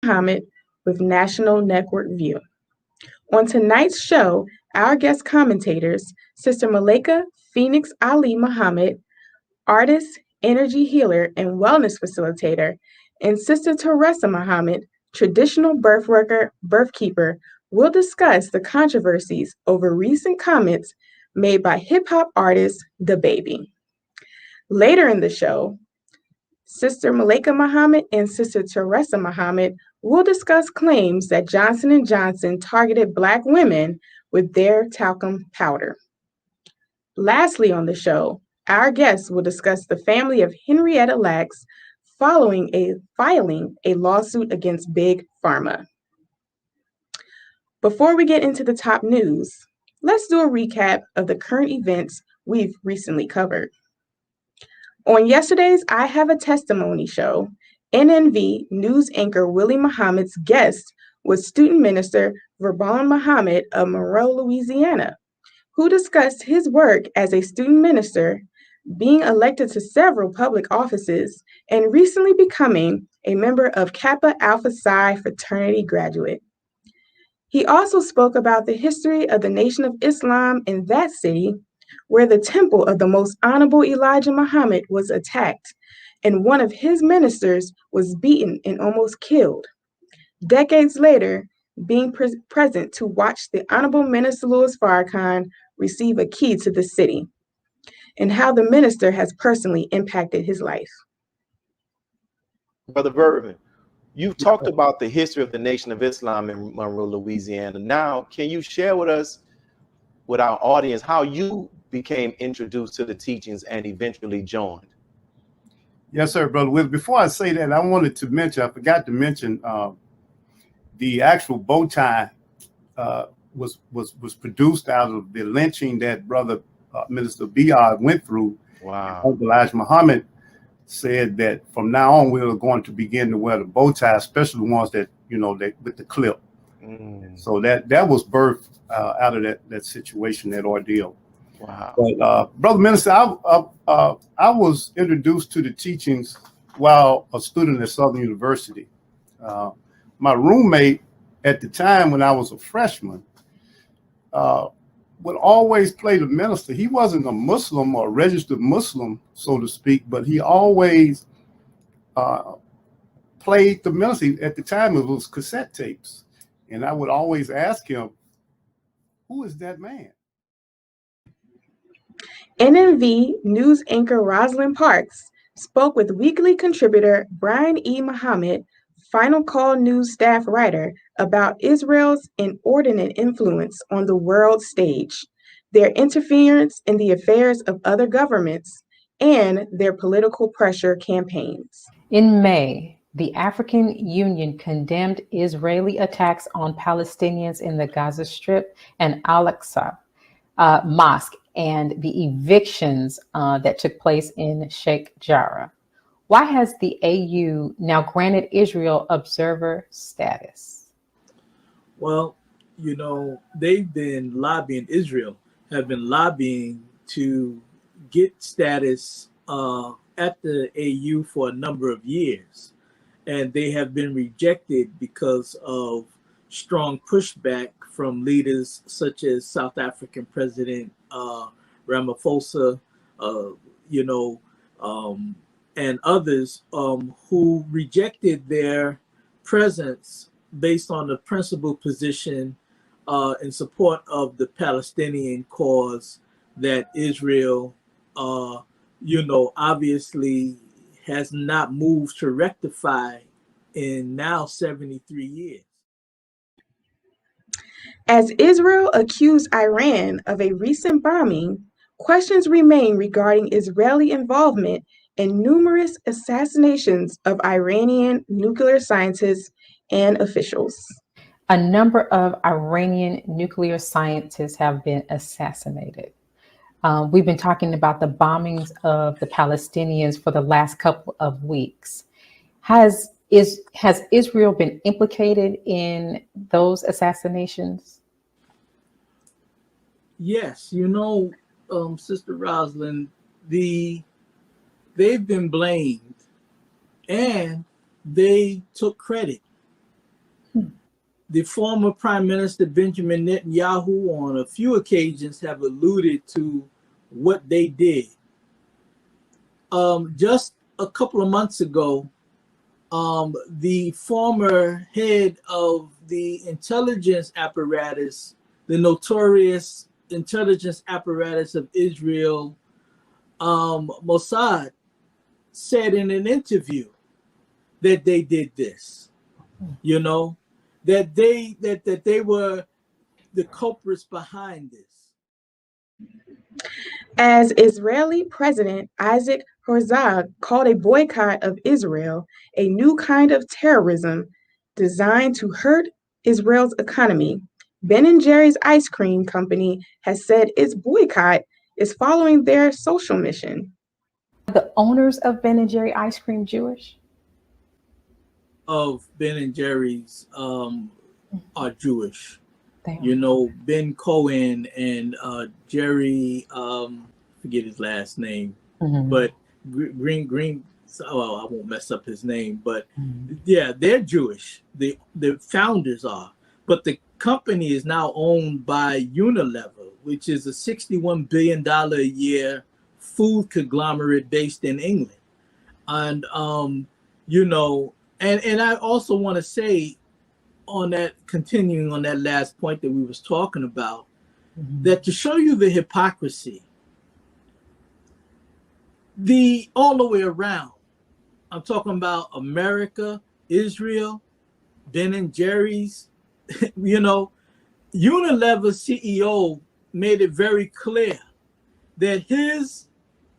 Muhammad with National Network View. On tonight's show, our guest commentators, Sister Malaika Phoenix Ali Muhammad, artist, energy healer, and wellness facilitator, and Sister Teresa Muhammad, traditional birth worker, birth keeper, will discuss the controversies over recent comments made by hip hop artist The Baby. Later in the show, Sister Malaika Muhammad and Sister Teresa Muhammad will discuss claims that Johnson & Johnson targeted Black women with their talcum powder. Lastly on the show, our guests will discuss the family of Henrietta Lacks filing a lawsuit against Big Pharma. Before we get into the top news, let's do a recap of the current events we've recently covered. On yesterday's I Have a Testimony show, NNV news anchor Willie Muhammad's guest was student minister Verban Muhammad of Monroe, Louisiana, who discussed his work as a student minister, being elected to several public offices, and recently becoming a member of Kappa Alpha Psi fraternity graduate. He also spoke about the history of the Nation of Islam in that city, where the temple of the Most Honorable Elijah Muhammad was attacked, and one of his ministers was beaten and almost killed. Decades later, being present to watch the Honorable Minister Louis Farrakhan receive a key to the city, and how the minister has personally impacted his life. Brother Vervin, you've talked about the history of the Nation of Islam in Monroe, Louisiana. Now, can you share with us, with our audience, how you became introduced to the teachings and eventually joined? Yes, sir, Brother Will. Before I say that, I wanted to mention, I forgot to mention, the actual bow tie was produced out of the lynching that Brother Minister Biard went through. Wow. Uncle Elijah Muhammad said that from now on, we are going to begin to wear the bow tie, especially the ones that, with the clip. So that was birthed out of that situation, that ordeal. Wow. But Brother Minister, I was introduced to the teachings while a student at Southern University. My roommate at the time, when I was a freshman, would always play the minister. He wasn't a Muslim or a registered Muslim, so to speak, but he always played the minister. At the time, it was cassette tapes. And I would always ask him, who is that man? NNV news anchor Rosalind Parks spoke with weekly contributor Brian E. Muhammad, Final Call News staff writer, about Israel's inordinate influence on the world stage, their interference in the affairs of other governments, and their political pressure campaigns. In May, the African Union condemned Israeli attacks on Palestinians in the Gaza Strip and Al-Aqsa Mosque and the evictions that took place in Sheikh Jarrah. Why has the AU now granted Israel observer status? Well, they've been lobbying, Israel have been lobbying to get status at the AU for a number of years. And they have been rejected because of strong pushback from leaders such as South African President Ramaphosa, and others who rejected their presence based on the principal position in support of the Palestinian cause that Israel, obviously has not moved to rectify in now 73 years. As Israel accused Iran of a recent bombing, questions remain regarding Israeli involvement in numerous assassinations of Iranian nuclear scientists and officials. A number of Iranian nuclear scientists have been assassinated. We've been talking about the bombings of the Palestinians for the last couple of weeks. Has Israel been implicated in those assassinations? Yes, Sister Rosalind, they've been blamed and they took credit the former Prime Minister Benjamin Netanyahu on a few occasions have alluded to what they did. Just a couple of months ago, the former head of the intelligence apparatus, the notorious intelligence apparatus of Israel, Mossad, said in an interview that they did this, you know, that they were the culprits behind this. As Israeli President Isaac Herzog called a boycott of Israel a new kind of terrorism designed to hurt Israel's economy, Ben & Jerry's ice cream company has said its boycott is following their social mission. Are the owners of Ben & Jerry ice cream Jewish? Of Ben & Jerry's are Jewish. Damn. You know, Ben Cohen and Jerry, forget his last name, but Green, oh, I won't mess up his name, but yeah, they're Jewish. The founders are, but the company is now owned by Unilever, which is a $61 billion a year food conglomerate based in England. And, you know, and I also want to say, on that, continuing on that last point that we was talking about, that to show you the hypocrisy, all the way around, I'm talking about America, Israel, Ben & Jerry's, you know, Unilever CEO made it very clear that his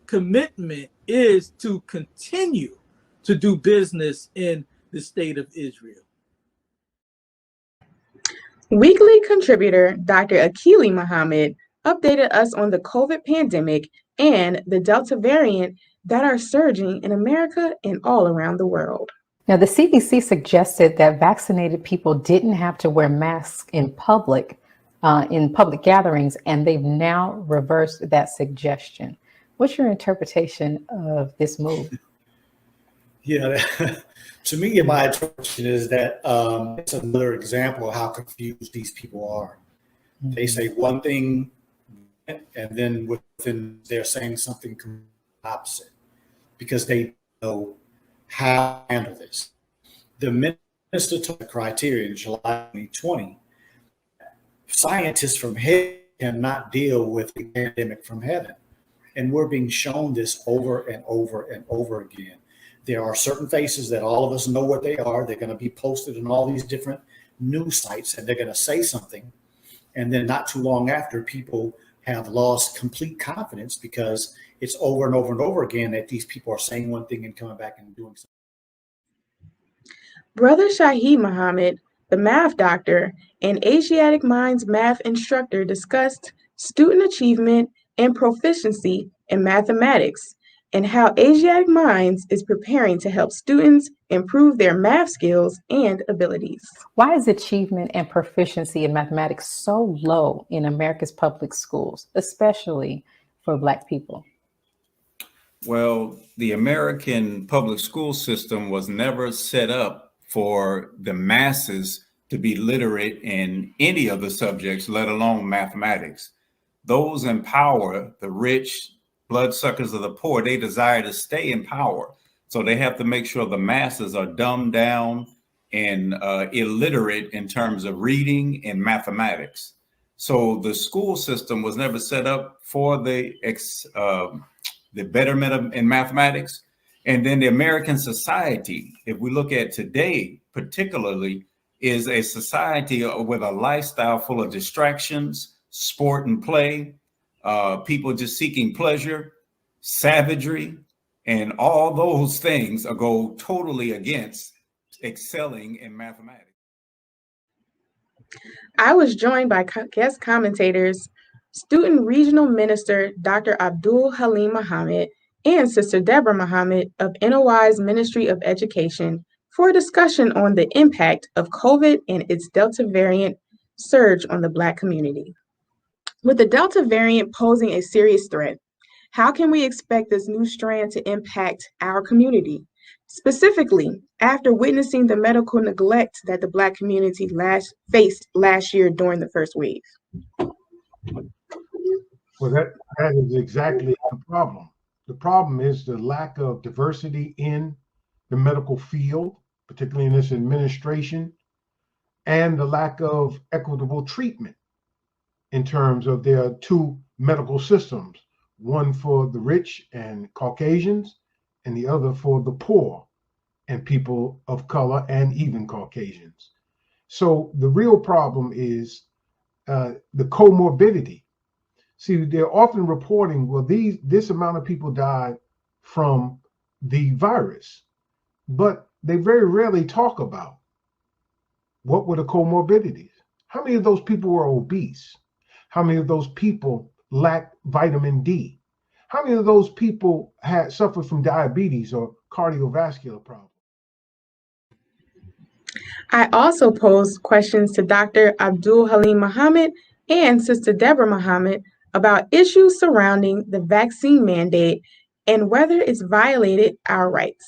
commitment is to continue to do business in the state of Israel. Weekly contributor Dr. Akili Muhammad updated us on the COVID pandemic and the Delta variant that are surging in America and all around the world. Now, the CDC suggested that vaccinated people didn't have to wear masks in public gatherings, and they've now reversed that suggestion. What's your interpretation of this move? Yeah, to me, my interpretation is that it's another example of how confused these people are. They say one thing, and then within they're saying something opposite because they know how to handle this. The minister took the criteria in July 2020. Scientists from heaven cannot deal with the pandemic from heaven. And we're being shown this over and over and over again. There are certain faces that all of us know what they are. They're going to be posted in all these different news sites, and they're going to say something. And then not too long after, people have lost complete confidence because it's over and over and over again that these people are saying one thing and coming back and doing something. Brother Shahid Muhammad, the math doctor and Asiatic Minds math instructor, discussed student achievement and proficiency in mathematics and how Asiatic Minds is preparing to help students improve their math skills and abilities. Why is achievement and proficiency in mathematics so low in America's public schools, especially for Black people? Well, the American public school system was never set up for the masses to be literate in any of the subjects, let alone mathematics. Those in power, the rich, bloodsuckers of the poor, they desire to stay in power. So they have to make sure the masses are dumbed down and illiterate in terms of reading and mathematics. So the school system was never set up for the betterment in mathematics. And then the American society, if we look at today, particularly, is a society with a lifestyle full of distractions, sport and play, people just seeking pleasure, savagery, and all those things go totally against excelling in mathematics. I was joined by guest commentators, Student Regional Minister Dr. Abdul Halim Muhammad and Sister Deborah Muhammad of NOI's Ministry of Education for a discussion on the impact of COVID and its Delta variant surge on the Black community. With the Delta variant posing a serious threat, how can we expect this new strand to impact our community? specifically after witnessing the medical neglect that the Black community faced last year during the first wave? Well, that is exactly the problem. The problem is the lack of diversity in the medical field, particularly in this administration, and the lack of equitable treatment in terms of there are two medical systems, one for the rich and Caucasians, and the other for the poor and people of color and even Caucasians. So the real problem is the comorbidity. See, they're often reporting, well, this amount of people died from the virus, but they very rarely talk about what were the comorbidities. How many of those people were obese? How many of those people lacked vitamin D? How many of those people had suffered from diabetes or cardiovascular problems? I also posed questions to Dr. Abdul Halim Muhammad and Sister Deborah Muhammad about issues surrounding the vaccine mandate and whether it's violated our rights.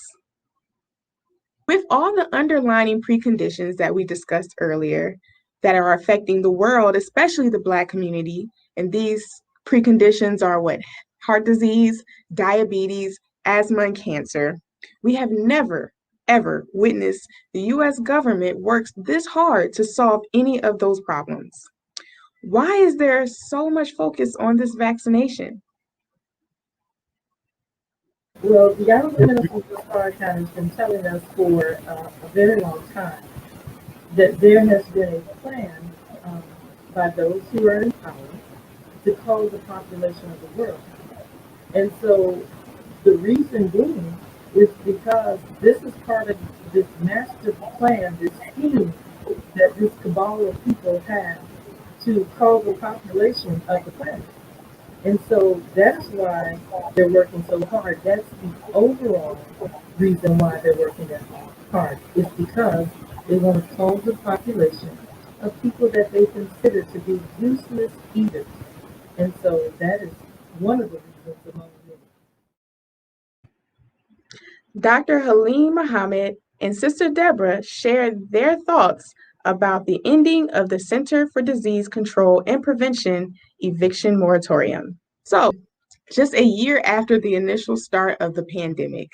With all the underlying preconditions that we discussed earlier that are affecting the world, especially the Black community, and these preconditions are what? Heart disease, diabetes, asthma, and cancer. We have never, ever witnessed the U.S. government works this hard to solve any of those problems. Why is there so much focus on this vaccination? Well, the Alabama Medical Card has been telling us for a very long time that there has been a plan by those who are in power to cull the population of the world. And so the reason being is because this is part of this master plan, this scheme that this cabal of people have to cull the population of the planet. And so that's why they're working so hard. That's the overall reason why they're working that hard. It's because they want to cull the population of people that they consider to be useless eaters. And so that is one of the reasons among many. Dr. Halim Muhammad and Sister Deborah shared their thoughts about the ending of the Center for Disease Control and Prevention eviction moratorium. So, just a year after the initial start of the pandemic,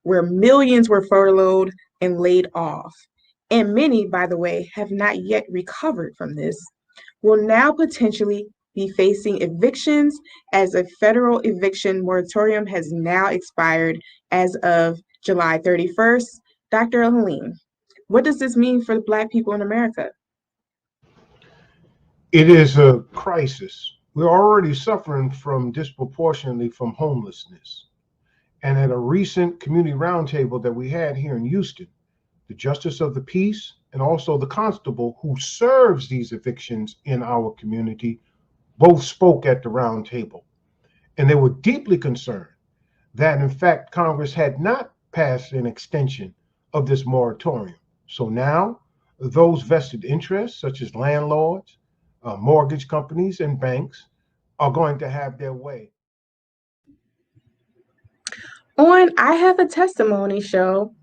where millions were furloughed and laid off, and many, by the way, have not yet recovered from this, will now potentially be facing evictions as a federal eviction moratorium has now expired as of July 31st. Dr. Halim, what does this mean for Black people in America? It is a crisis. We're already suffering disproportionately from homelessness. And at a recent community roundtable that we had here in Houston, the Justice of the Peace and also the constable who serves these evictions in our community both spoke at the roundtable. And they were deeply concerned that, in fact, Congress had not passed an extension of this moratorium. So now those vested interests, such as landlords, mortgage companies, and banks, are going to have their way. On I Have a Testimony show,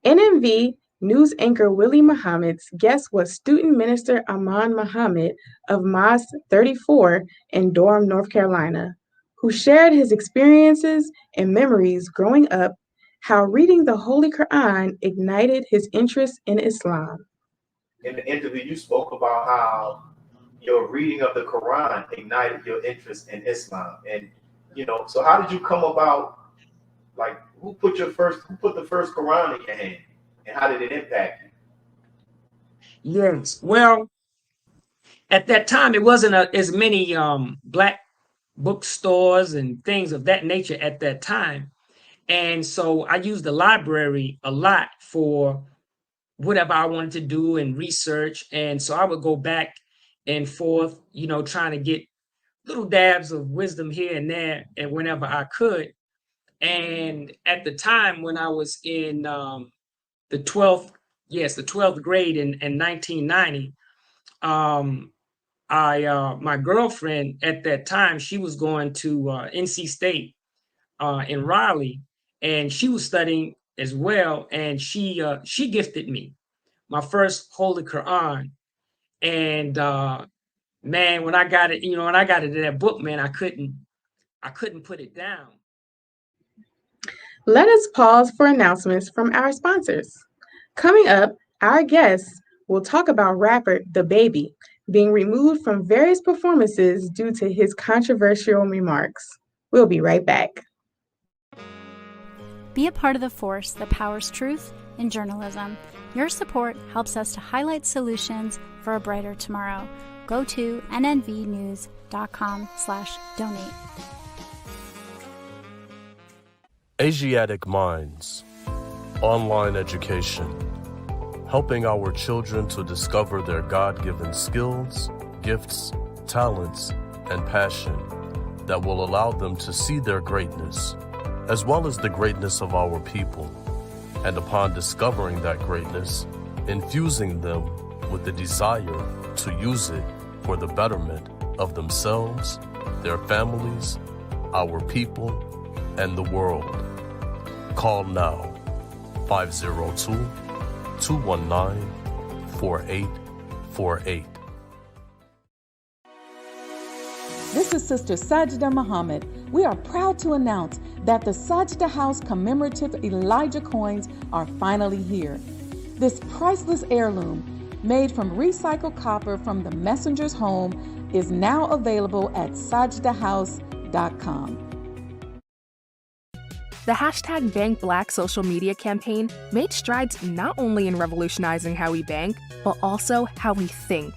NMV news anchor Willie Muhammad's guest was student minister Aman Muhammad of Mosque 34 in Durham, North Carolina, who shared his experiences and memories growing up, how reading the Holy Quran ignited his interest in Islam. In the interview, you spoke about how your reading of the Quran ignited your interest in Islam. And, so how did you come about, like, who put the first Quran in your hand, and how did it impact you? Yes, well, at that time, it wasn't as many Black bookstores and things of that nature at that time. And so I used the library a lot for whatever I wanted to do and research. And so I would go back and forth, trying to get little dabs of wisdom here and there and whenever I could. And at the time when I was in the 12th grade in 1990, my girlfriend at that time, she was going to NC State in Raleigh, and she was studying as well, and she gifted me my first Holy Quran. And man, when I got it, when I got it in that book, man, I couldn't put it down. Let us pause for announcements from our sponsors. Coming up, our guests will talk about rapper DaBaby being removed from various performances due to his controversial remarks. We'll be right back. Be a part of the force that powers truth in journalism. Your support helps us to highlight solutions for a brighter tomorrow. Go to nnvnews.com/donate. Asiatic Minds, online education, helping our children to discover their God-given skills, gifts, talents, and passion that will allow them to see their greatness, as well as the greatness of our people, and upon discovering that greatness, infusing them with the desire to use it for the betterment of themselves, their families, our people, and the world. Call now, 502-219-4848. This is Sister Sajda Muhammad. We are proud to announce that the Sajda House commemorative Elijah coins are finally here. This priceless heirloom, made from recycled copper from the messenger's home, is now available at sajdahouse.com. The hashtag Bank Black social media campaign made strides not only in revolutionizing how we bank, but also how we think.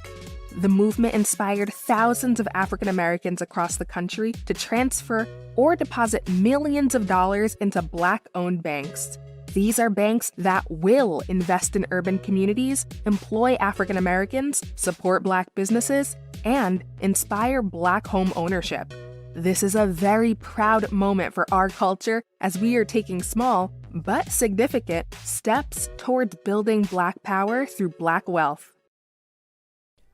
The movement inspired thousands of African Americans across the country to transfer or deposit millions of dollars into Black-owned banks. These are banks that will invest in urban communities, employ African Americans, support Black businesses, and inspire Black home ownership. This is a very proud moment for our culture as we are taking small, but significant, steps towards building Black power through Black wealth.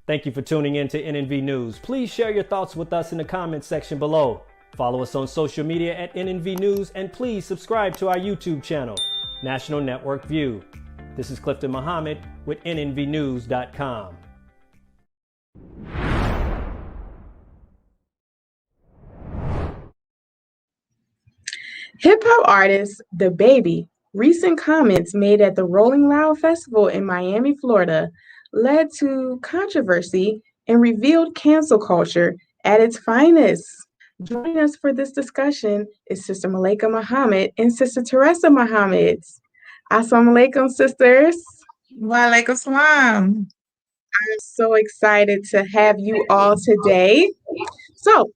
Thank you for tuning in to NNV News. Please share your thoughts with us in the comments section below. Follow us on social media at NNV News, and please subscribe to our YouTube channel, National Network View. This is Clifton Muhammad with nnvnews.com. Hip-hop artist DaBaby recent comments made at the Rolling Loud Festival in Miami, Florida, led to controversy and revealed cancel culture at its finest. Joining us for this discussion is Sister Malaika Muhammad and Sister Teresa Muhammad. Assalamu alaikum, sisters. Wa alaikum salam. I'm so excited to have you all today. So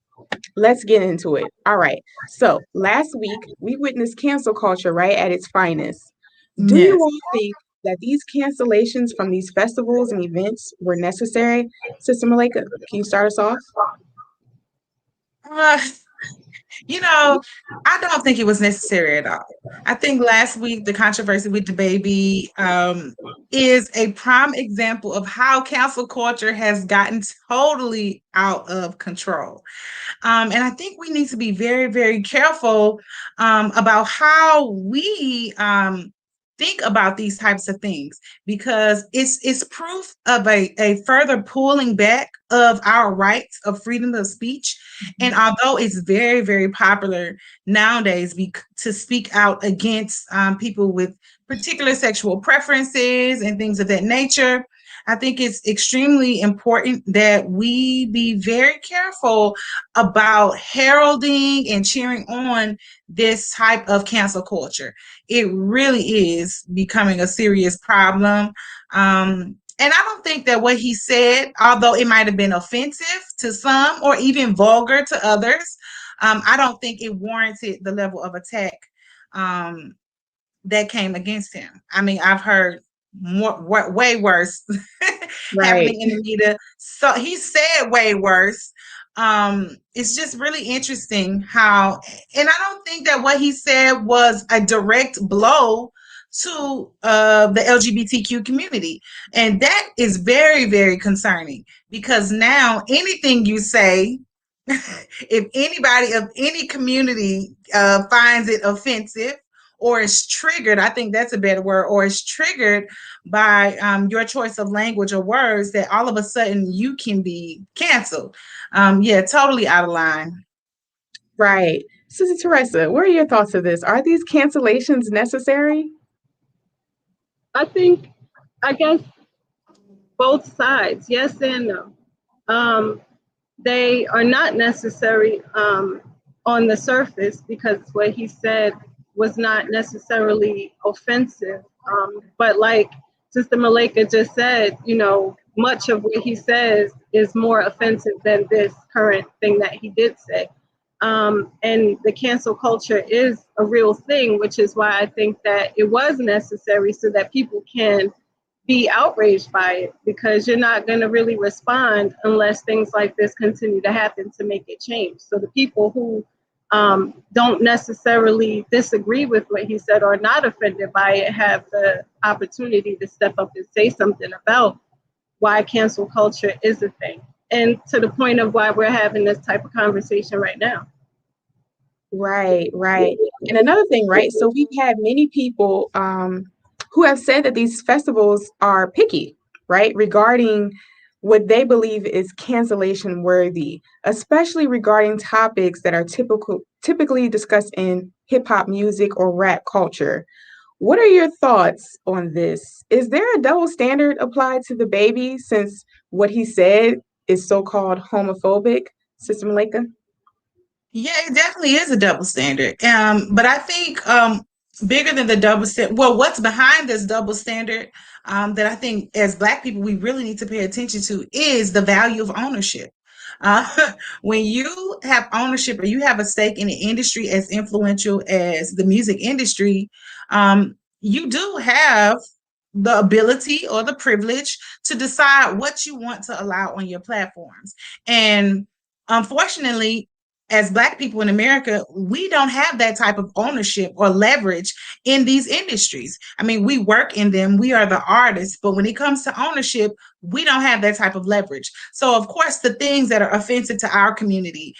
let's get into it. All right. So last week we witnessed cancel culture, right, at its finest. Do you all think that these cancellations from these festivals and events were necessary? Sister Malaika, can you start us off? I don't think it was necessary at all. I think last week, the controversy with DaBaby is a prime example of how cancel culture has gotten totally out of control. And I think we need to be very, very careful about how we think about these types of things, because it's proof of a further pulling back of our rights of freedom of speech. And although it's very, very popular nowadays to speak out against people with particular sexual preferences and things of that nature, I think it's extremely important that we be very careful about heralding and cheering on this type of cancel culture. It really is becoming a serious problem. And I don't think that what he said, although it might have been offensive to some or even vulgar to others, I don't think it warranted the level of attack that came against him. I mean, I've heard way worse happening in the media. So he said way worse. It's just really interesting how, and I don't think that what he said was a direct blow to the LGBTQ community. And that is very, very concerning, because now anything you say, if anybody of any community finds it offensive or is triggered, I think that's a better word, or is triggered by your choice of language or words, that all of a sudden you can be canceled. Yeah, totally out of line. Right. Sister Teresa, what are your thoughts of this? Are these cancellations necessary? I guess both sides, yes and no. They are not necessary on the surface, because what he said was not necessarily offensive. But like Sister Malaika just said, much of what he says is more offensive than this current thing that he did say. And the cancel culture is a real thing, which is why I think that it was necessary, so that people can be outraged by it, because you're not going to really respond unless things like this continue to happen to make it change. So the people who don't necessarily disagree with what he said or not offended by it have the opportunity to step up and say something about why cancel culture is a thing, and to the point of why we're having this type of conversation right now. Right, right. And another thing, right? So we've had many people who have said that these festivals are picky, right, regarding what they believe is cancellation worthy, especially regarding topics that are typically discussed in hip hop music or rap culture. What are your thoughts on this? Is there a double standard applied to the baby, since what he said is so-called homophobic, Sister Malika? Yeah, it definitely is a double standard. But I think bigger than the double standard, well, what's behind this double standard that I think as Black people we really need to pay attention to is the value of ownership. When you have ownership or you have a stake in an industry as influential as the music industry, you do have the ability or the privilege to decide what you want to allow on your platforms. And unfortunately, as Black people in America, we don't have that type of ownership or leverage in these industries. I mean, we work in them, we are the artists, but when it comes to ownership, we don't have that type of leverage. So, of course, the things that are offensive to our community,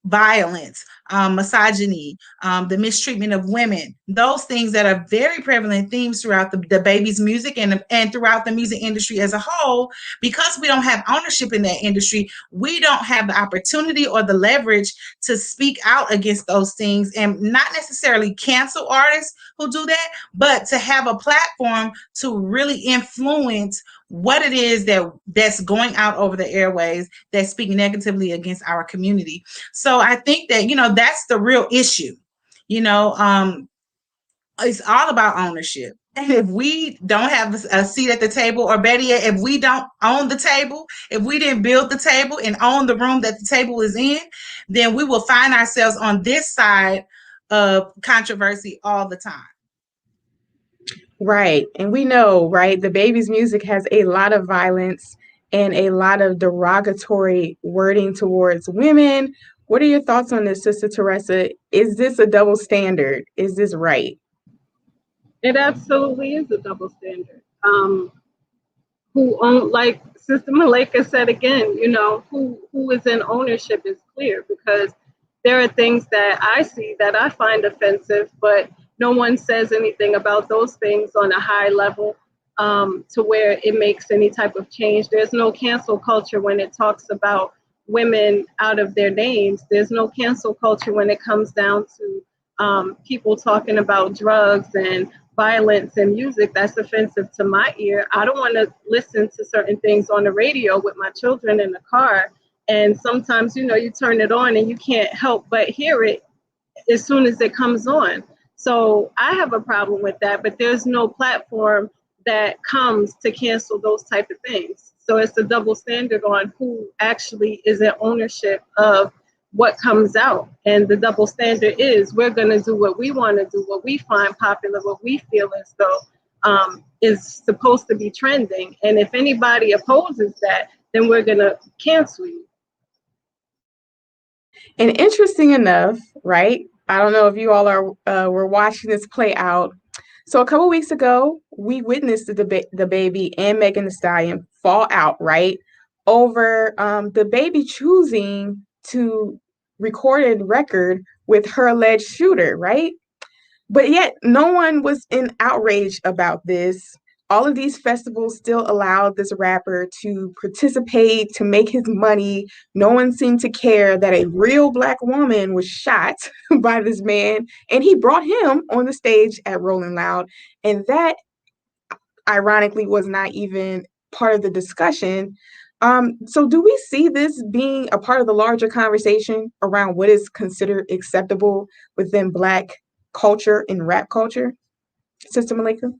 violence, misogyny, the mistreatment of women, those things that are very prevalent themes throughout the baby's music and throughout the music industry as a whole, because we don't have ownership in that industry, we don't have the opportunity or the leverage to speak out against those things, and not necessarily cancel artists who do that, but to have a platform to really influence what it is that's going out over the airways that's speaking negatively against our community. So I think that, that's the real issue. It's all about ownership. And if we don't have a seat at the table, or better yet, if we don't own the table, if we didn't build the table and own the room that the table is in, then we will find ourselves on this side of controversy all the time. Right. And we know, right, the baby's music has a lot of violence and a lot of derogatory wording towards women. What are your thoughts on this, Sister Teresa? Is this a double standard? Is this right? It absolutely is a double standard. Like Sister Malaika said again, who is in ownership is clear, because there are things that I see that I find offensive, but no one says anything about those things on a high level to where it makes any type of change. There's no cancel culture when it talks about women out of their names. There's no cancel culture when it comes down to people talking about drugs and violence and music. That's offensive to my ear. I don't want to listen to certain things on the radio with my children in the car. And sometimes, you turn it on and you can't help but hear it as soon as it comes on. So I have a problem with that, but there's no platform that comes to cancel those type of things. So it's a double standard on who actually is in ownership of what comes out. And the double standard is we're going to do what we want to do, what we find popular, what we feel as though is supposed to be trending. And if anybody opposes that, then we're going to cancel you. And interesting enough, right? I don't know if you all were watching this play out. So a couple weeks ago, we witnessed the baby and Megan Thee Stallion fall out, right, over the baby choosing to record a record with her alleged shooter, right? But yet no one was in outrage about this. All of these festivals still allowed this rapper to participate, to make his money. No one seemed to care that a real Black woman was shot by this man, and he brought him on the stage at Rolling Loud. And that, ironically, was not even part of the discussion. So do we see this being a part of the larger conversation around what is considered acceptable within Black culture and rap culture? Sister Malaika?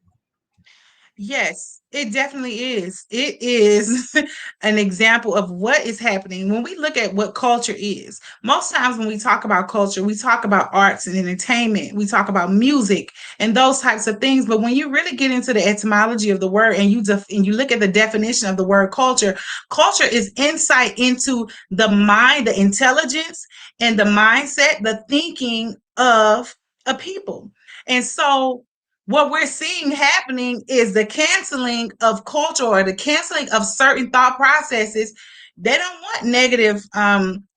Yes, it definitely is. It is an example of what is happening when we look at what culture is. Most times when we talk about culture, we talk about arts and entertainment, we talk about music and those types of things. But when you really get into the etymology of the word and you look at the definition of the word culture, culture is insight into the mind, the intelligence, and the mindset, the thinking of a people. And so what we're seeing happening is the canceling of culture or the canceling of certain thought processes. They don't want negative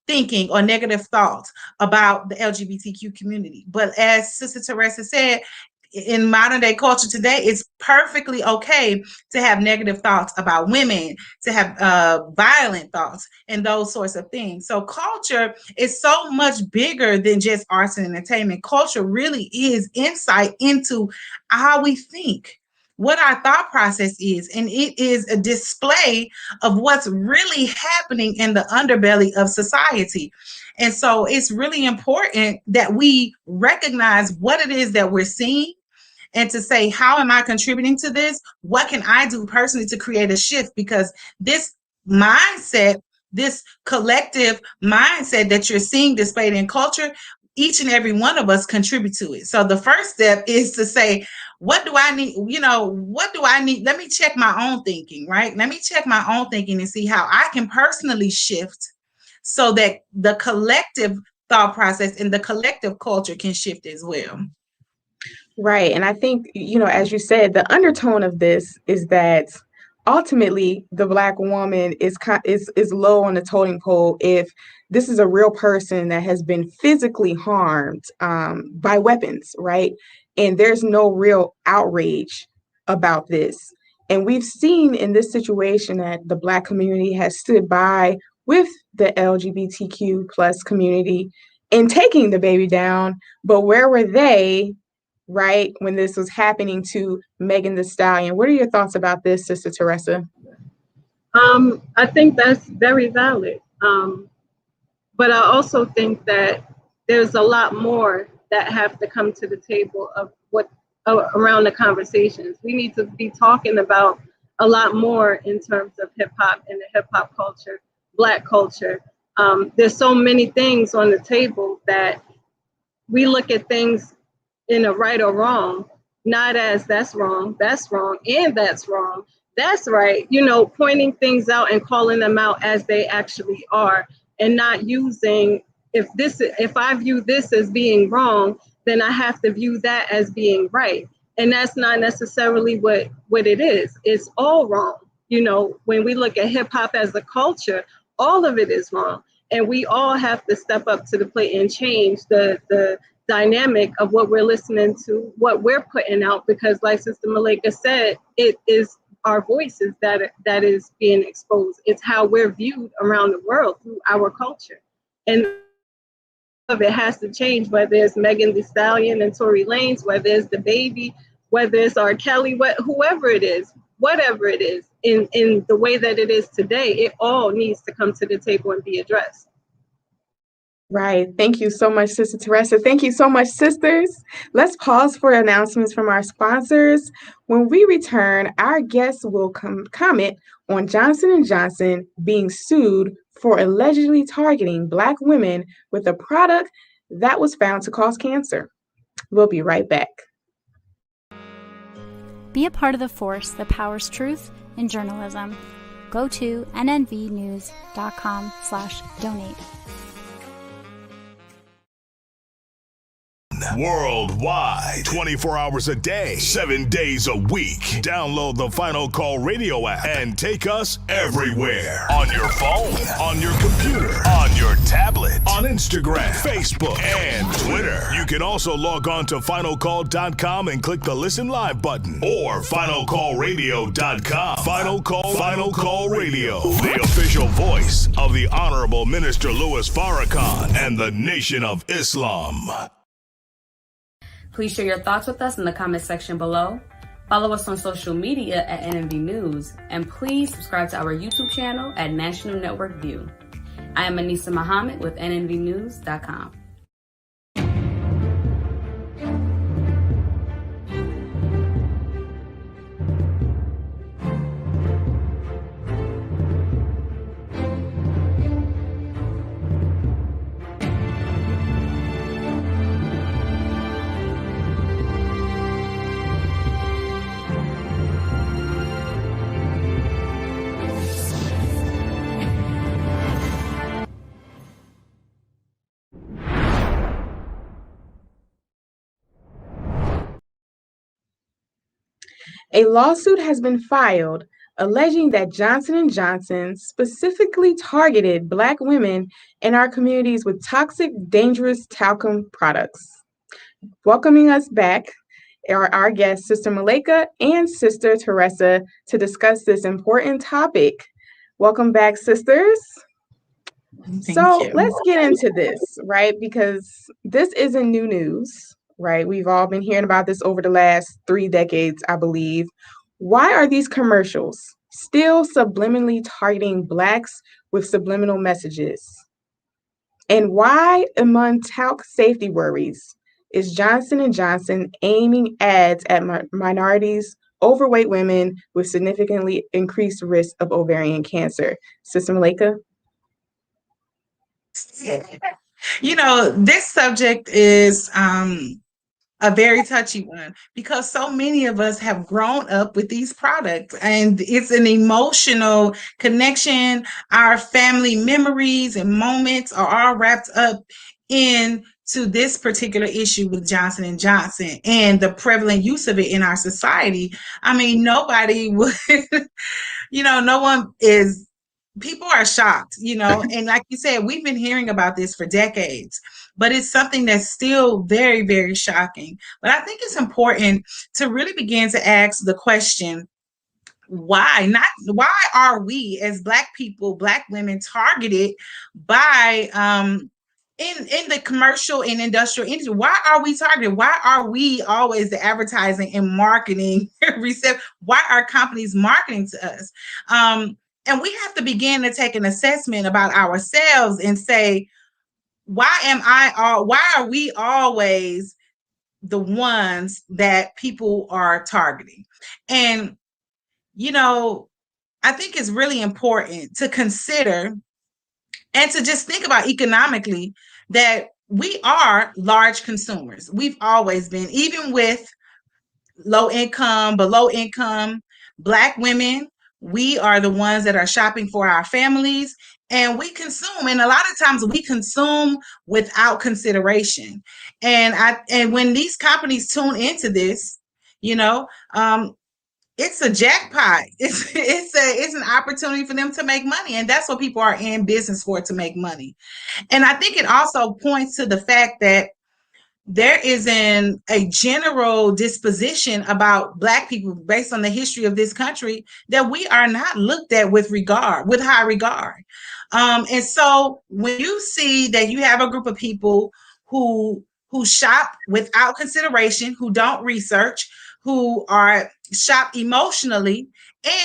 thinking or negative thoughts about the LGBTQ community. But as Sister Teresa said, in modern day culture today, it's perfectly okay to have negative thoughts about women, to have violent thoughts and those sorts of things. So culture is so much bigger than just arts and entertainment. Culture really is insight into how we think, what our thought process is, and it is a display of what's really happening in the underbelly of society. And so it's really important that we recognize what it is that we're seeing and to say, how am I contributing to this? What can I do personally to create a shift? Because this mindset, this collective mindset that you're seeing displayed in culture, each and every one of us contribute to it. So the first step is to say, what do I need? What do I need? Let me check my own thinking, right? Let me check my own thinking and see how I can personally shift so that the collective thought process and the collective culture can shift as well. Right. And I think, as you said, the undertone of this is that ultimately the Black woman is low on the totem pole if this is a real person that has been physically harmed by weapons, right? And there's no real outrage about this. And we've seen in this situation that the Black community has stood by with the LGBTQ plus community in taking the baby down. But where were they, right, when this was happening to Megan Thee Stallion? What are your thoughts about this, Sister Teresa? I think that's very valid. But I also think that there's a lot more that have to come to the table of around the conversations. We need to be talking about a lot more in terms of hip hop and the hip hop culture, Black culture. There's so many things on the table that we look at things in a right or wrong, not as that's wrong, and that's wrong, that's right, pointing things out and calling them out as they actually are, and not using, if I view this as being wrong, then I have to view that as being right. And that's not necessarily what it is. It's all wrong. When we look at hip hop as a culture, all of it is wrong. And we all have to step up to the plate and change the dynamic of what we're listening to, what we're putting out, because like Sister Malaika said, it is our voices that is being exposed. It's how we're viewed around the world through our culture. And it has to change, whether it's Megan Thee Stallion and Tory Lanez, whether it's the baby, whether it's R. Kelly, whoever it is, whatever it is, in the way that it is today, it all needs to come to the table and be addressed. Right. Thank you so much, Sister Teresa. Thank you so much, sisters. Let's pause for announcements from our sponsors. When we return, our guests will comment on Johnson & Johnson being sued for allegedly targeting Black women with a product that was found to cause cancer. We'll be right back. Be a part of the force that powers truth in journalism. Go to nnvnews.com/donate. worldwide, 24 hours a day, 7 days a week. Download the Final Call Radio app and take us everywhere. On your phone, on your computer, on your tablet, on Instagram, Facebook, and Twitter. You can also log on to finalcall.com and click the Listen Live button, or finalcallradio.com. Final Call Radio, the official voice of the Honorable Minister Louis Farrakhan and the Nation of Islam. Please share your thoughts with us in the comment section below. Follow us on social media at NNV News, and please subscribe to our YouTube channel at National Network View. I am Anissa Muhammad with NNVnews.com. A lawsuit has been filed alleging that Johnson & Johnson specifically targeted Black women in our communities with toxic, dangerous talcum products. Welcoming us back are our guests, Sister Malaika and Sister Teresa, to discuss this important topic. Welcome back, sisters. So let's get into this, right? Because this isn't new news. Right? We've all been hearing about this over the last 3 decades, I believe. Why are these commercials still subliminally targeting Blacks with subliminal messages? And why, among talc safety worries, is Johnson & Johnson aiming ads at minorities, overweight women with significantly increased risk of ovarian cancer? Sister Malaika? You know, this subject is a very touchy one, because so many of us have grown up with these products, and it's an emotional connection. Our family memories and moments are all wrapped up into this particular issue with Johnson & Johnson and the prevalent use of it in our society. I mean, nobody would, people are shocked, and like you said, we've been hearing about this for decades, but it's something that's still very, very shocking. But I think it's important to really begin to ask the question, why are we as Black people, Black women, targeted by in the commercial and industrial industry? Why are we targeted? Why are we always the advertising and marketing reception? Why are companies marketing to us? And we have to begin to take an assessment about ourselves and say, why are we always the ones that people are targeting? And, I think it's really important to consider and to just think about economically that we are large consumers. We've always been, even with low income, below income Black women. We are the ones that are shopping for our families, and we consume. And a lot of times we consume without consideration. And when these companies tune into this, it's a jackpot. It's an opportunity for them to make money. And that's what people are in business for, to make money. And I think it also points to the fact that there is a general disposition about Black people, based on the history of this country, that we are not looked at with high regard. And so when you see that you have a group of people who shop without consideration, who don't research, who are shop emotionally,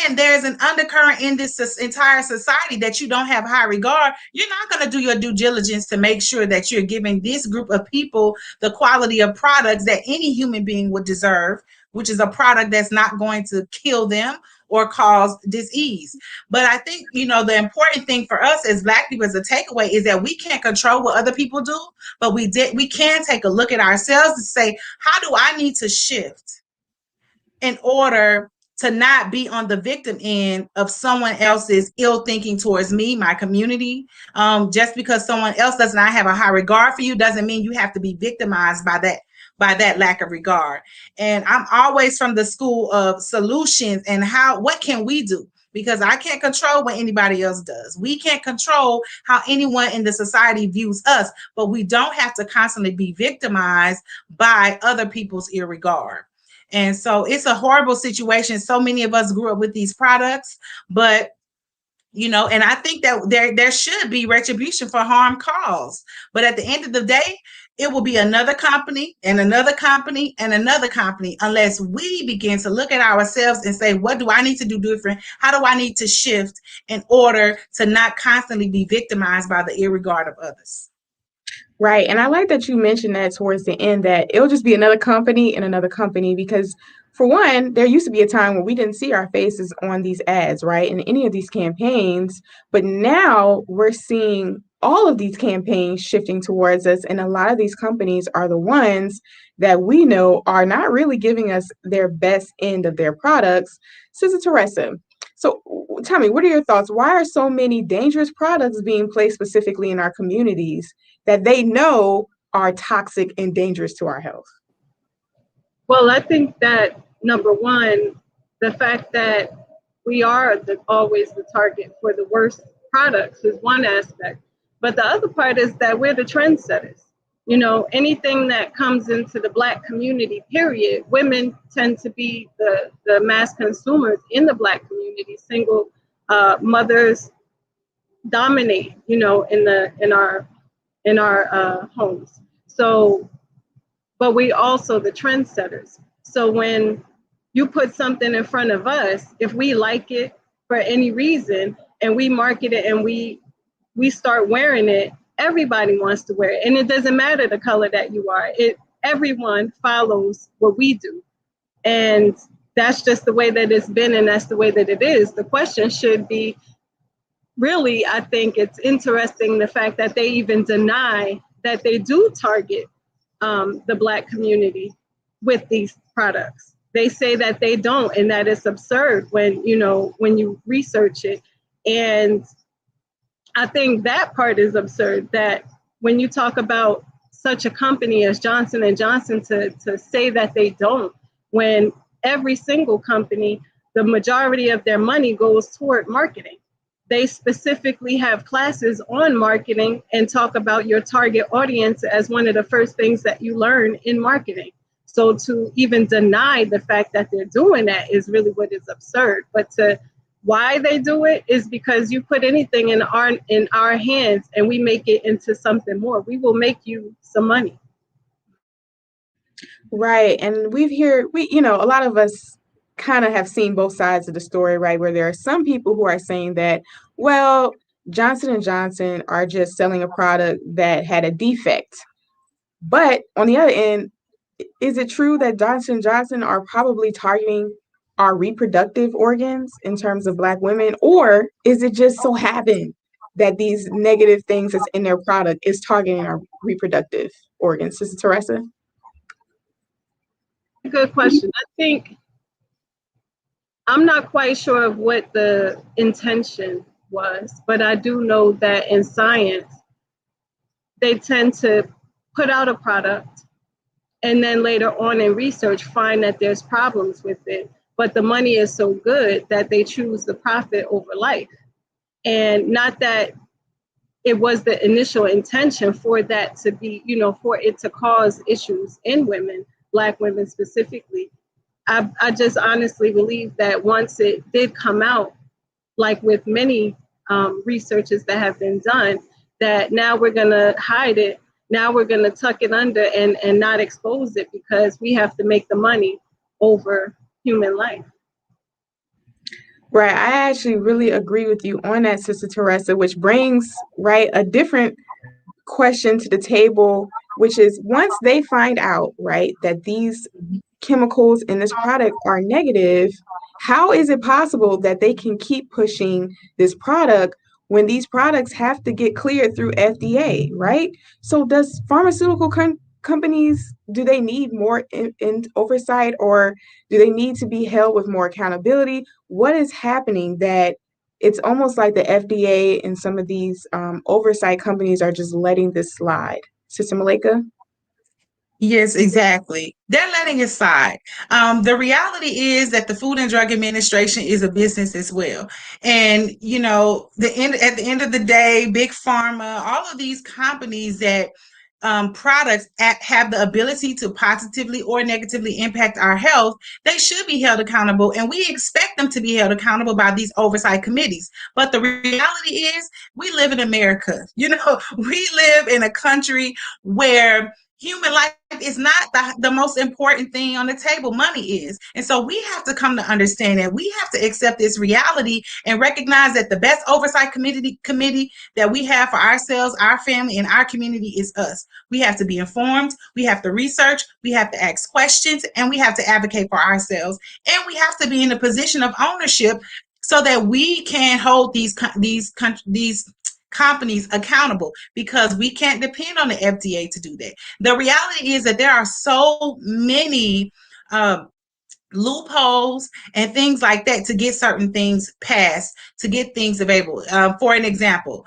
and there's an undercurrent in this entire society that you don't have high regard, you're not going to do your due diligence to make sure that you're giving this group of people the quality of products that any human being would deserve, which is a product that's not going to kill them or cause disease. But I think, the important thing for us as Black people as a takeaway is that we can't control what other people do, but we can take a look at ourselves and say, how do I need to shift in order to not be on the victim end of someone else's ill thinking towards me, my community? Just because someone else does not have a high regard for you doesn't mean you have to be victimized by by that lack of regard. And I'm always from the school of solutions and what can we do? Because I can't control what anybody else does. We can't control how anyone in the society views us, but we don't have to constantly be victimized by other people's irregard. And so it's a horrible situation. So many of us grew up with these products, but and I think that there should be retribution for harm caused. But at the end of the day, it will be another company and another company and another company unless we begin to look at ourselves and say, what do I need to do different? How do I need to shift in order to not constantly be victimized by the irregard of others? Right. And I like that you mentioned that towards the end, that it'll just be another company and another company, because for one, there used to be a time where we didn't see our faces on these ads, right, in any of these campaigns. But now we're seeing all of these campaigns shifting towards us. And a lot of these companies are the ones that we know are not really giving us their best end of their products. Sister Teresa, so tell me, what are your thoughts? Why are so many dangerous products being placed specifically in our communities that they know are toxic and dangerous to our health? Well, I think that number one, the fact that we are always the target for the worst products is one aspect. But the other part is that we're the trendsetters. Anything that comes into the Black community, period, women tend to be the mass consumers in the Black community. Single mothers dominate, in our homes. So, but we also the trendsetters. So when you put something in front of us, if we like it for any reason and we market it and we start wearing it, everybody wants to wear it. And it doesn't matter the color that you are. Everyone follows what we do. And that's just the way that it's been, and that's the way that it is. The question should be, really, I think it's interesting the fact that they even deny that they do target the Black community with these products. They say that they don't, and that it's absurd when you research it. And I think that part is absurd, that when you talk about such a company as Johnson & Johnson to say that they don't, when every single company, the majority of their money goes toward marketing. They specifically have classes on marketing and talk about your target audience as one of the first things that you learn in marketing. So to even deny the fact that they're doing that is really what is absurd. But why they do it is because you put anything in our hands and we make it into something more. We will make you some money. Right. And a lot of us kind of have seen both sides of the story, right? Where there are some people who are saying that, well, Johnson & Johnson are just selling a product that had a defect. But on the other end, is it true that Johnson & Johnson are probably targeting our reproductive organs in terms of Black women? Or is it just so happen that these negative things that's in their product is targeting our reproductive organs? Sister Teresa? Good question. I think I'm not quite sure of what the intention was, but I do know that in science, they tend to put out a product and then later on in research find that there's problems with it. But the money is so good that they choose the profit over life. And not that it was the initial intention for that to be, for it to cause issues in women, Black women specifically. I just honestly believe that once it did come out, like with many researches that have been done, that now we're going to hide it. Now we're going to tuck it under and not expose it because we have to make the money over human life. Right. I actually really agree with you on that, Sister Teresa, which brings, right, a different question to the table, which is once they find out, right, that these chemicals in this product are negative, how is it possible that they can keep pushing this product when these products have to get cleared through FDA, right? So does pharmaceutical companies, do they need more in oversight, or do they need to be held with more accountability? What is happening that it's almost like the FDA and some of these oversight companies are just letting this slide? Sister Malaika? Yes, exactly. They're letting it slide. The reality is that the Food and Drug Administration is a business as well. And, you know, at the end of the day, Big Pharma, all of these companies that products have the ability to positively or negatively impact our health, they should be held accountable. And we expect them to be held accountable by these oversight committees. But the reality is we live in America. You know, we live in a country where human life is not the most important thing on the table. Money is. And so we have to come to understand that we have to accept this reality and recognize that the best oversight committee that we have for ourselves, our family, and our community is us. We have to be informed. We have to research. We have to ask questions, and we have to advocate for ourselves. And we have to be in a position of ownership so that we can hold these companies accountable, because we can't depend on the FDA to do that. The reality is that there are so many loopholes and things like that to get certain things passed, to get things available. For an example,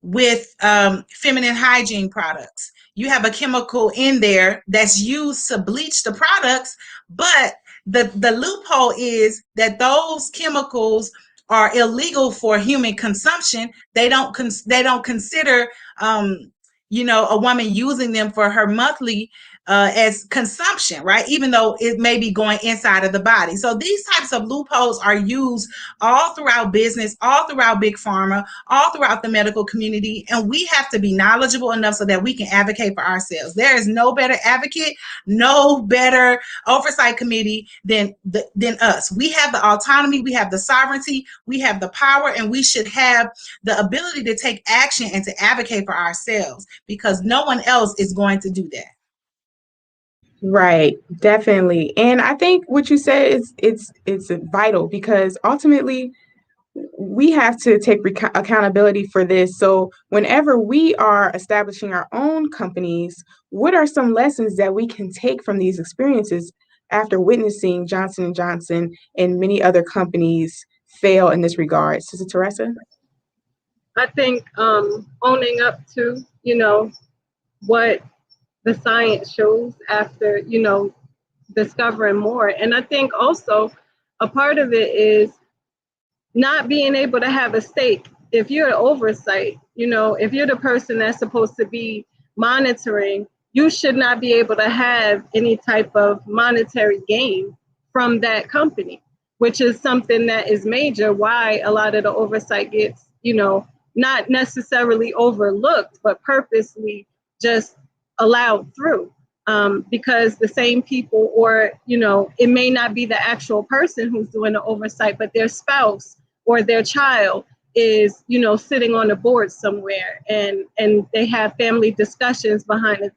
with feminine hygiene products, you have a chemical in there that's used to bleach the products, but the loophole is that those chemicals are illegal for human consumption. They don't consider a woman using them for her monthly as consumption, right? Even though it may be going inside of the body. So these types of loopholes are used all throughout business, all throughout Big Pharma, all throughout the medical community. And we have to be knowledgeable enough so that we can advocate for ourselves. There is no better advocate, no better oversight committee than us. We have the autonomy, we have the sovereignty, we have the power, and we should have the ability to take action and to advocate for ourselves, because no one else is going to do that. Right, definitely. And I think what you said is it's vital, because ultimately we have to take accountability for this. So whenever we are establishing our own companies, what are some lessons that we can take from these experiences after witnessing Johnson & Johnson and many other companies fail in this regard? Sister Teresa? I think owning up to, what the science shows after, discovering more. And I think also a part of it is not being able to have a stake. If you're an oversight, if you're the person that's supposed to be monitoring, you should not be able to have any type of monetary gain from that company, which is something that is major, why a lot of the oversight gets, not necessarily overlooked, but purposely just allowed through, because the same people, or it may not be the actual person who's doing the oversight, but their spouse or their child is sitting on a board somewhere, and they have family discussions behind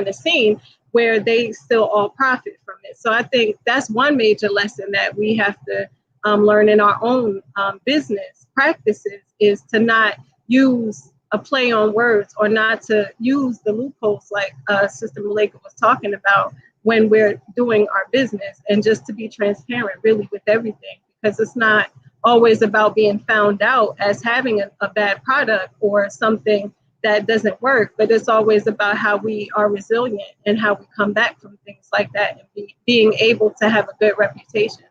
the scene where they still all profit from it. So I think that's one major lesson that we have to learn in our own business practices, is to not use a play on words, or not to use the loopholes like Sister Malaika was talking about when we're doing our business, and just to be transparent really with everything, because it's not always about being found out as having a bad product or something that doesn't work, but it's always about how we are resilient and how we come back from things like that, and being able to have a good reputation.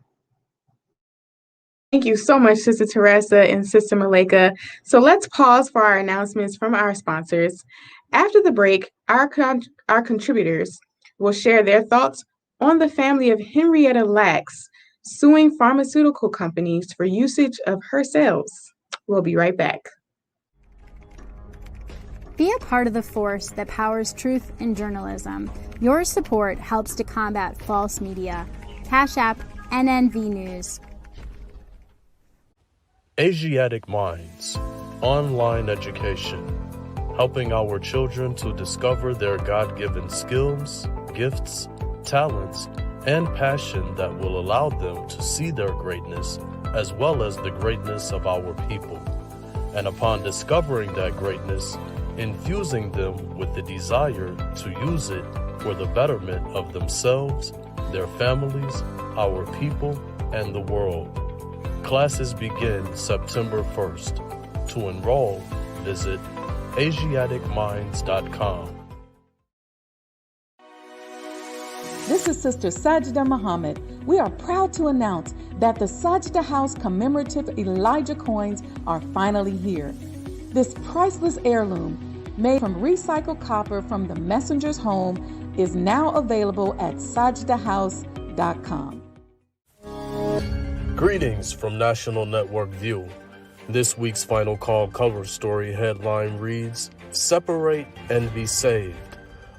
Thank you so much, Sister Teresa and Sister Malaika. So let's pause for our announcements from our sponsors. After the break, our contributors will share their thoughts on the family of Henrietta Lacks suing pharmaceutical companies for usage of her cells. We'll be right back. Be a part of the force that powers truth in journalism. Your support helps to combat false media. Cash App NNV News. Asiatic Minds, online education, helping our children to discover their God-given skills, gifts, talents, and passion that will allow them to see their greatness as well as the greatness of our people. And upon discovering that greatness, infusing them with the desire to use it for the betterment of themselves, their families, our people, and the world. Classes begin September 1st. To enroll, visit AsiaticMinds.com. This is Sister Sajda Muhammad. We are proud to announce that the Sajda House commemorative Elijah coins are finally here. This priceless heirloom, made from recycled copper from the messenger's home, is now available at sajdahouse.com. Greetings from National Network View. This week's Final Call cover story headline reads, "Separate and Be Saved.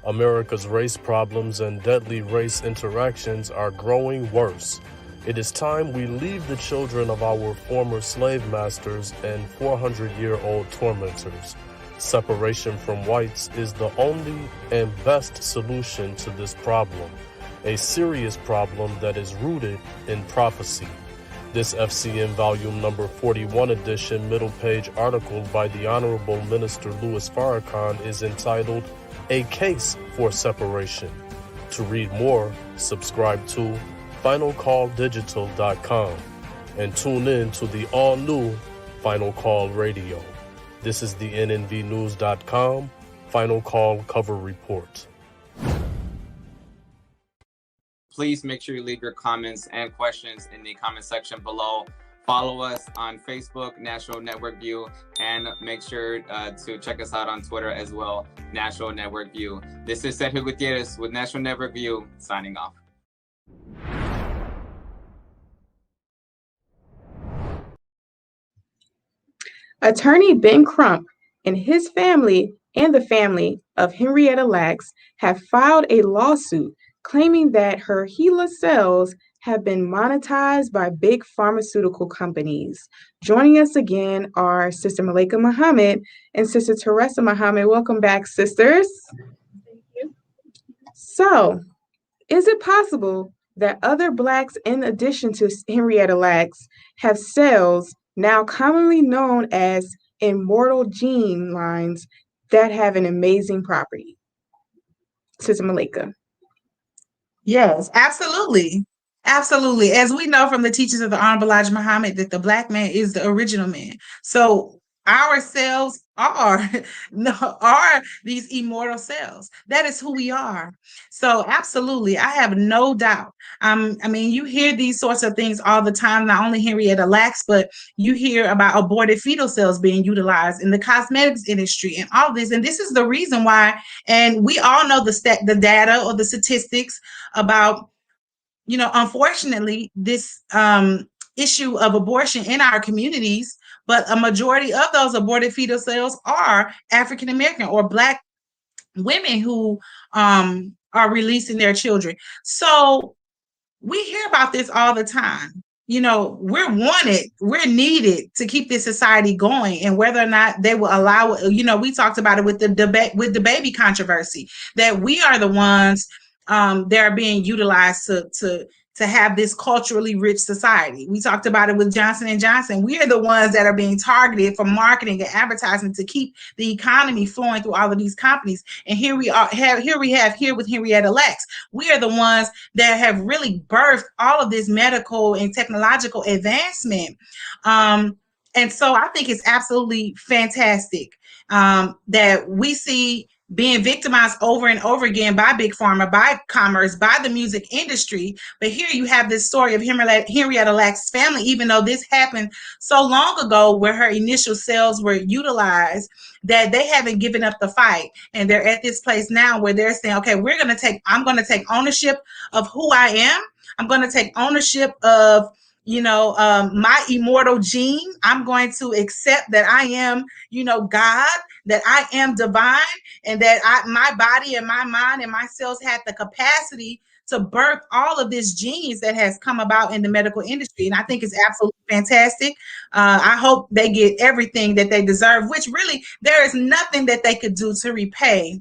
America's race problems and deadly race interactions are growing worse. It is time we leave the children of our former slave masters and 400-year-old tormentors. Separation from whites is the only and best solution to this problem, a serious problem that is rooted in prophecy." This FCM volume number 41 edition middle page article by the Honorable Minister Louis Farrakhan is entitled "A Case for Separation." To read more, subscribe to finalcalldigital.com and tune in to the all-new Final Call Radio. This is the nnvnews.com Final Call cover report. Please make sure you leave your comments and questions in the comment section below. Follow us on Facebook, National Network View, and make sure to check us out on Twitter as well, National Network View. This is Sergio Gutierrez with National Network View, signing off. Attorney Ben Crump and his family and the family of Henrietta Lacks have filed a lawsuit claiming that her HeLa cells have been monetized by big pharmaceutical companies. Joining us again are Sister Malaika Muhammad and Sister Teresa Muhammad. Welcome back, sisters. Thank you. So, is it possible that other Blacks, in addition to Henrietta Lacks, have cells now commonly known as immortal gene lines that have an amazing property? Sister Malaika. Yes, absolutely. Absolutely. As we know from the teachings of the Honorable Elijah Muhammad, that the Black man is the original man. So our cells are these immortal cells. That is who we are. So absolutely, I have no doubt. I mean, you hear these sorts of things all the time, not only Henrietta Lacks, but you hear about aborted fetal cells being utilized in the cosmetics industry and all this. And this is the reason why, and we all know the data or the statistics about, you know, unfortunately, this issue of abortion in our communities, but a majority of those aborted fetal cells are African American or Black women who are releasing their children. So we hear about this all the time. You know, we're wanted, we're needed to keep this society going, and whether or not they will allow it, you know, we talked about it with the debate, with the baby controversy, that we are the ones that are being utilized to have this culturally rich society. We talked about it with Johnson & Johnson. We are the ones that are being targeted for marketing and advertising to keep the economy flowing through all of these companies. And here we have with Henrietta Lacks. We are the ones that have really birthed all of this medical and technological advancement. And so I think it's absolutely fantastic that we see being victimized over and over again by Big Pharma, by commerce, by the music industry. But here you have this story of Henrietta Lacks' family, even though this happened so long ago where her initial cells were utilized, that they haven't given up the fight. And they're at this place now where they're saying, okay, I'm going to take ownership of who I am. I'm going to take ownership of, you know, my immortal gene. I'm going to accept that I am, you know, God, that I am divine, and that my body and my mind and my cells had the capacity to birth all of this genius that has come about in the medical industry. And I think it's absolutely fantastic. I hope they get everything that they deserve, which really there is nothing that they could do to repay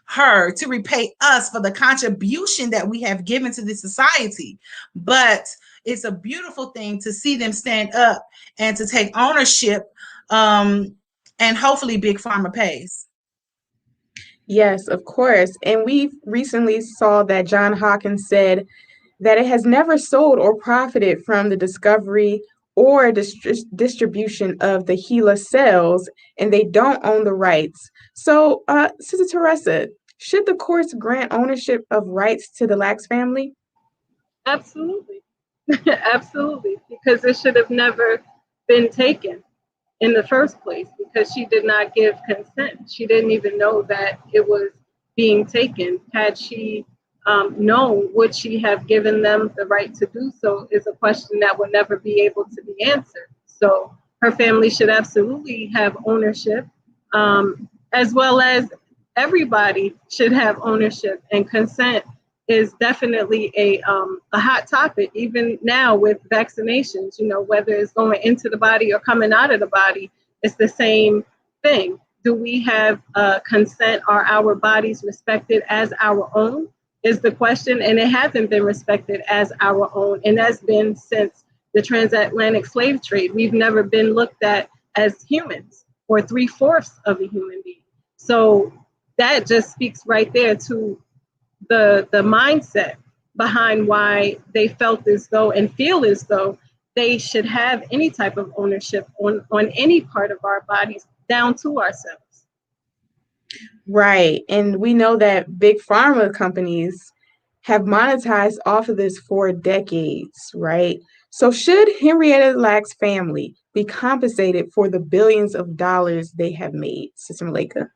her, to repay us for the contribution that we have given to this society. But it's a beautiful thing to see them stand up and to take ownership, and hopefully Big Pharma pays. Yes, of course. And we recently saw that John Hawkins said that it has never sold or profited from the discovery or distribution of the HeLa cells, and they don't own the rights. So, Sister Teresa, Should the courts grant ownership of rights to the Lacks family? Absolutely. Absolutely. Because it should have never been taken in the first place, because she did not give consent. She didn't even know that it was being taken. Had she known, would she have given them the right to do so, is a question that will never be able to be answered. So her family should absolutely have ownership, as well as everybody should have ownership, and consent is definitely a hot topic, even now with vaccinations. You know, whether it's going into the body or coming out of the body, it's the same thing. Do we have consent? Are our bodies respected as our own? Is the question, and it hasn't been respected as our own, and that's been since the transatlantic slave trade. We've never been looked at as humans, or 3/4 of a human being. So that just speaks right there to the mindset behind why they felt as though and feel as though they should have any type of ownership on any part of our bodies, down to ourselves. Right. And we know that big pharma companies have monetized off of this for decades, right? So should Henrietta Lacks' family be compensated for the billions of dollars they have made, Sister Malaika?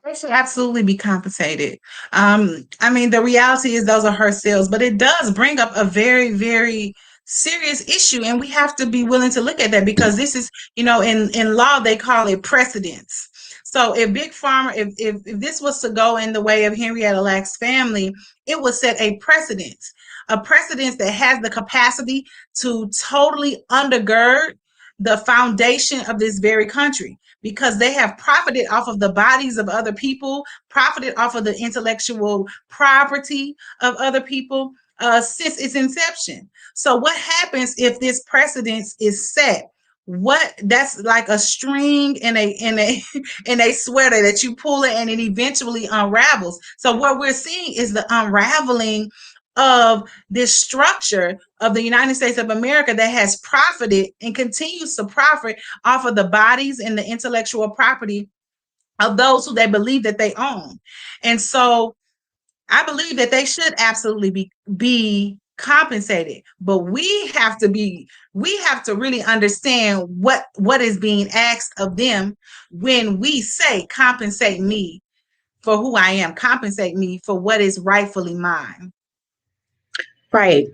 They should absolutely be compensated. I mean, the reality is those are her sales, but it does bring up a very, very serious issue, and we have to be willing to look at that, because this is, you know, in law they call it precedence. So if Big Pharma, if this was to go in the way of Henrietta Lacks' family, it would set a precedence that has the capacity to totally undergird the foundation of this very country, because they have profited off of the bodies of other people, profited off of the intellectual property of other people since its inception. So what happens if this precedence is set? That's like a string in a sweater that you pull it and it eventually unravels. So what we're seeing is the unraveling of this structure of the United States of America that has profited and continues to profit off of the bodies and the intellectual property of those who they believe that they own. And so I believe that they should absolutely be compensated, but we have to really understand what is being asked of them when we say compensate me for who I am, compensate me for what is rightfully mine. Right.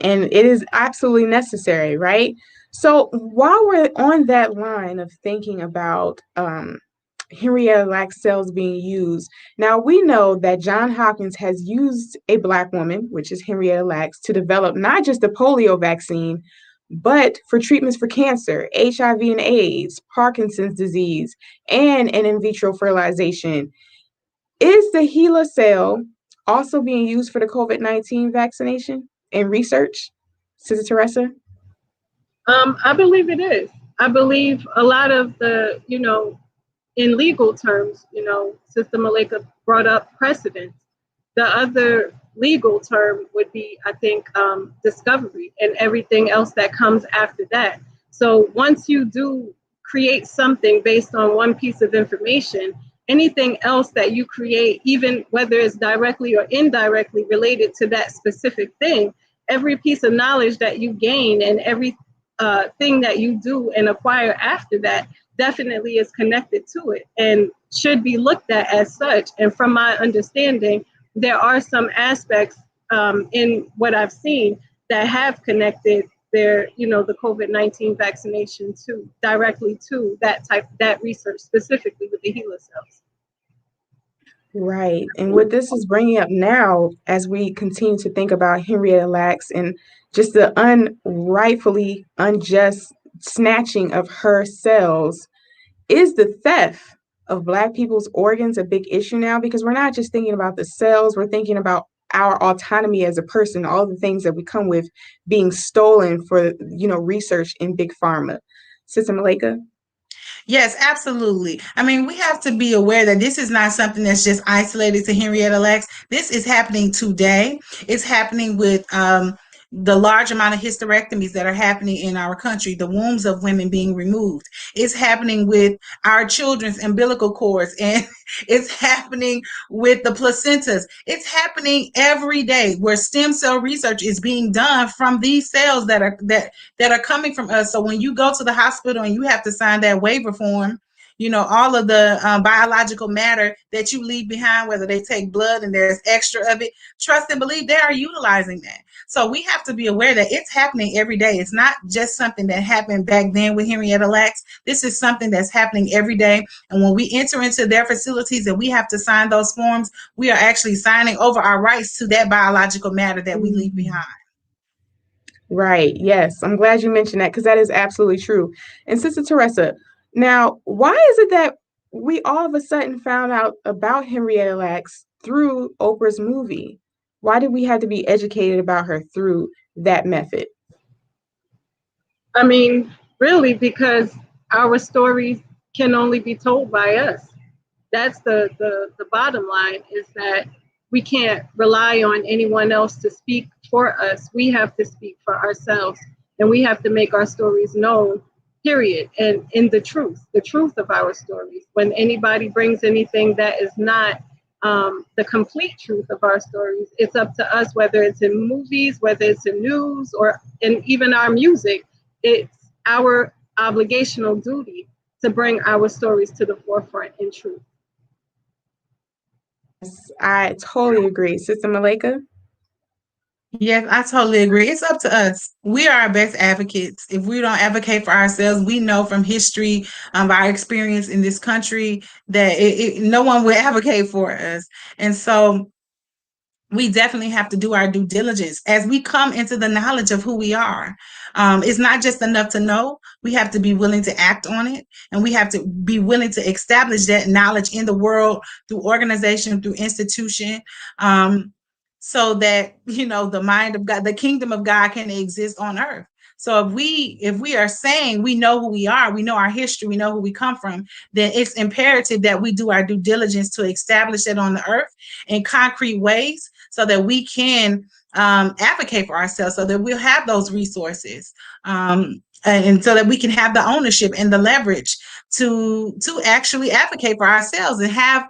And it is absolutely necessary, right? So while we're on that line of thinking about Henrietta Lacks cells being used, now we know that Johns Hopkins has used a Black woman, which is Henrietta Lacks, to develop not just the polio vaccine, but for treatments for cancer, HIV and AIDS, Parkinson's disease, and an in vitro fertilization. Is the HeLa cell also being used for the COVID-19 vaccination and research, Sister Teresa? I believe it is. I believe a lot of the, in legal terms, Sister Malaika brought up precedent. The other legal term would be, I think, discovery and everything else that comes after that. So once you do create something based on one piece of information, anything else that you create, even whether it's directly or indirectly related to that specific thing, every piece of knowledge that you gain and every thing that you do and acquire after that definitely is connected to it and should be looked at as such. And from my understanding, there are some aspects in what I've seen that have connected the COVID-19 vaccination directly to that research, specifically with the HeLa cells. Right. And what this is bringing up now, as we continue to think about Henrietta Lacks and just the unrightfully unjust snatching of her cells, is the theft of Black people's organs a big issue now? Because we're not just thinking about the cells, we're thinking about our autonomy as a person, all the things that we come with being stolen for, research in Big Pharma. Sister Malaika? Yes, absolutely. I mean, we have to be aware that this is not something that's just isolated to Henrietta Lacks. This is happening today. It's happening with the large amount of hysterectomies that are happening in our country, the wombs of women being removed. It's happening with our children's umbilical cords, and it's happening with the placentas. It's happening every day where stem cell research is being done from these cells that are coming from us. So when you go to the hospital and you have to sign that waiver form, all of the biological matter that you leave behind, whether they take blood and there's extra of it, trust and believe they are utilizing that. So we have to be aware that it's happening every day. It's not just something that happened back then with Henrietta Lacks. This is something that's happening every day. And when we enter into their facilities and we have to sign those forms, we are actually signing over our rights to that biological matter that we leave behind. Right. Yes. I'm glad you mentioned that, because that is absolutely true. And Sister Teresa, now, why is it that we all of a sudden found out about Henrietta Lacks through Oprah's movie? Why did we have to be educated about her through that method? I mean, really, because our stories can only be told by us. That's the bottom line, is that we can't rely on anyone else to speak for us. We have to speak for ourselves, and we have to make our stories known, period. And in the truth of our stories. When anybody brings anything that is not the complete truth of our stories, it's up to us, whether it's in movies, whether it's in news, or in even our music. It's our obligational duty to bring our stories to the forefront in truth. Yes, I totally agree. Sister Malaika? Yes, I totally agree. It's up to us. We are our best advocates. If we don't advocate for ourselves, we know from history, our experience in this country, that no one will advocate for us. And so we definitely have to do our due diligence as we come into the knowledge of who we are. It's not just enough to know. We have to be willing to act on it, and we have to be willing to establish that knowledge in the world through organization, through institution, so that, the mind of God, the kingdom of God can exist on earth. So if we are saying we know who we are, we know our history, we know who we come from, then it's imperative that we do our due diligence to establish it on the earth in concrete ways, so that we can advocate for ourselves, so that we'll have those resources, and so that we can have the ownership and the leverage to actually advocate for ourselves and have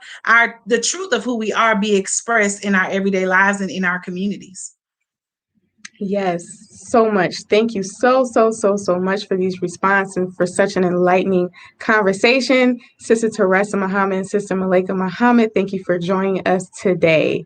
the truth of who we are be expressed in our everyday lives and in our communities. Yes, so much. Thank you so much for these responses and for such an enlightening conversation. Sister Teresa Muhammad and Sister Malaika Muhammad, thank you for joining us today.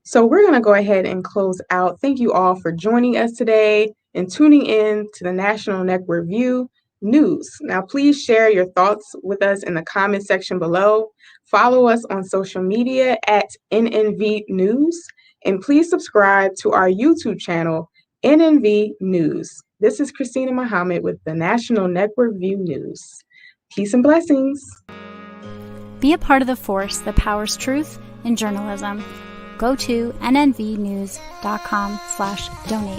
So we're going to go ahead and close out. Thank you all for joining us today and tuning in to the National Network View News. Now, please share your thoughts with us in the comment section below. Follow us on social media at NNV News. And please subscribe to our YouTube channel, NNV News. This is Krystina Muhammad with the National Network View News. Peace and blessings. Be a part of the force that powers truth in journalism. Go to nnvnews.com/donate.